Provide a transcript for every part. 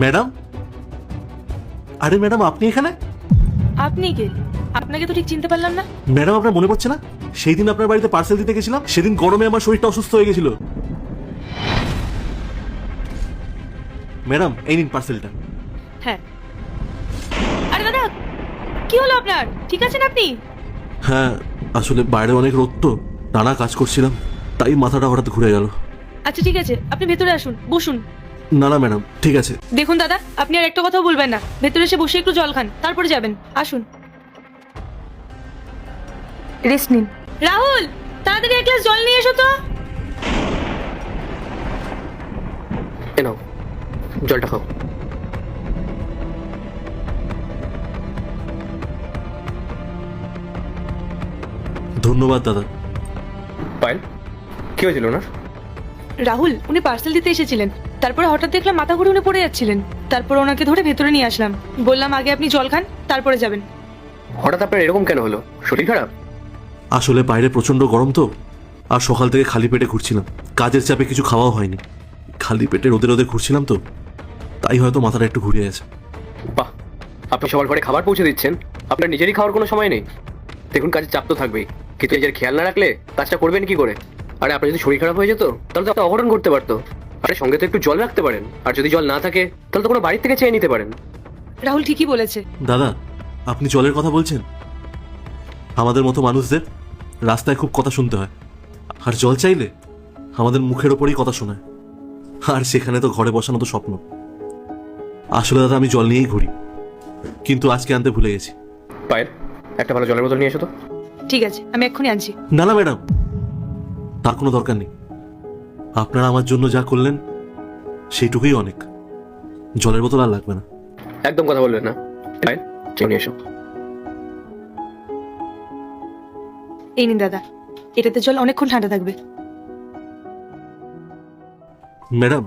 Madam, আরে madam আপনি এখানে? আপনি কে? আপনাকে তো ঠিক চিনতে পারলাম না। ম্যাডাম আপনার মনে পড়ছে না, সেই দিন আপনার বাড়িতে পার্সেল দিতে গেছিলাম, সেদিন গরমে আমার শরীরটা অসুস্থ হয়ে গেছিল। ম্যাডাম এই নিন পার্সেলটা। হ্যাঁ। আরে দাদা, কি হলো আপনার? ঠিক আছেন আপনি? হ্যাঁ, আসলে বাইরে অনেক রোদ তো, টানা কাজ করছিলাম, তাই মাথাটা হঠাৎ ঘুরে গেল। আচ্ছা ঠিক আছে, আপনি ভেতরে আসুন, বসুন। না না ম্যাডাম, ঠিক আছে। দেখুন দাদা, আপনি আর একটা কথাও বলবেন না। ভেতরে এসে বসে একটু জল খান, তারপরে যাবেন। আসুন, রেস্ট নিন। রাহুল, তাড়াতাড়ি এক গ্লাস জল নিয়ে এসো তো। এ নাও, জলটা খাও। ধন্যবাদ দাদা। পায়েল, কি হয়েছিল না? রাহুল, উনি পার্সেল দিতে এসেছিলেন, তারপরে হঠাৎ দেখলাম মাথা ঘুরে উনি পড়ে যাচ্ছিলেন। তারপর ওনাকে ধরে ভেতরে নিয়ে আসলাম, বললাম আগে আপনি জল খান, তারপরে যাবেন। হঠাৎ আপনার এরকম কেন হলো? শরীর খারাপ? আসলে বাইরে প্রচন্ড গরম তো, আর সকাল থেকে খালি পেটে ঘুরছিলাম, কাজের চাপে কিছু খাওয়াও হয়নি, খালি পেটে রোদে রোদে ঘুরছিলাম তো, তাই হয়তো মাথাটা একটু ঘুরে গেছে। বাহ, আপনি সবার ঘরে খাবার পৌঁছে দিচ্ছেন, আপনার নিজেরই খাওয়ার কোনো সময় নেই। দেখুন, কাজের চাপ তো থাকবেই, কিন্তু নিজের খেয়াল না রাখলে কাজটা করবেন কি করে? আরে আপনার যদি শরীর খারাপ হয়ে যেত তাহলে তো একটা অঘটন ঘটতে পারতো। আরে সঙ্গে তো একটু জল রাখতে পারেন, আর যদি জল না থাকে তাহলে তো কোনো বাড়ি থেকে চেয়ে নিতে পারেন। রাহুল ঠিকই বলেছে। দাদা, আপনি জলের কথা বলছেন? আমাদের মতো মানুষদের রাস্তায় খুব কথা শুনতে হয়, আর জল চাইলে আমাদের মুখের ওপরেই কথা শোনায়, আর সেখানে তো ঘরে বসানো তো স্বপ্ন। আসলে দাদা আমি জল নিয়েই ঘুরি, কিন্তু আজকে আনতে ভুলে গেছি। পায়েল, একটা ভালো জলের বোতল নিয়ে এসো তো। ঠিক আছে, আমি এক্ষুনি আনছি। না না ম্যাডাম, তার কোনো দরকার নেই, আপনারা আমার জন্য যা করলেন সেইটুকুই অনেক, জলের বোতল আর লাগবে না। একদম কথা বলবেন না। পায়েল, চল নিয়ে এসো। এই নিন দাদা, এটাতে জল অনেকক্ষণ ঠান্ডা থাকবে। ম্যাডাম,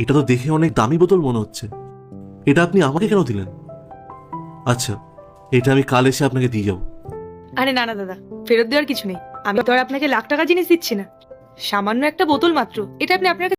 এটা তো দেখে অনেক দামি বোতল মনে হচ্ছে, এটা আপনি আমাকে কেন দিলেন? আচ্ছা, এটা আমি কাল এসে আপনাকে দিয়ে যাবো। আরে না না দাদা, ফেরত দেওয়ার কিছু নেই। আমি তো আর আপনাকে লাখ টাকা জিনিস দিচ্ছি না, সামান্য একটা বোতল মাত্র, এটা আপনি আপনার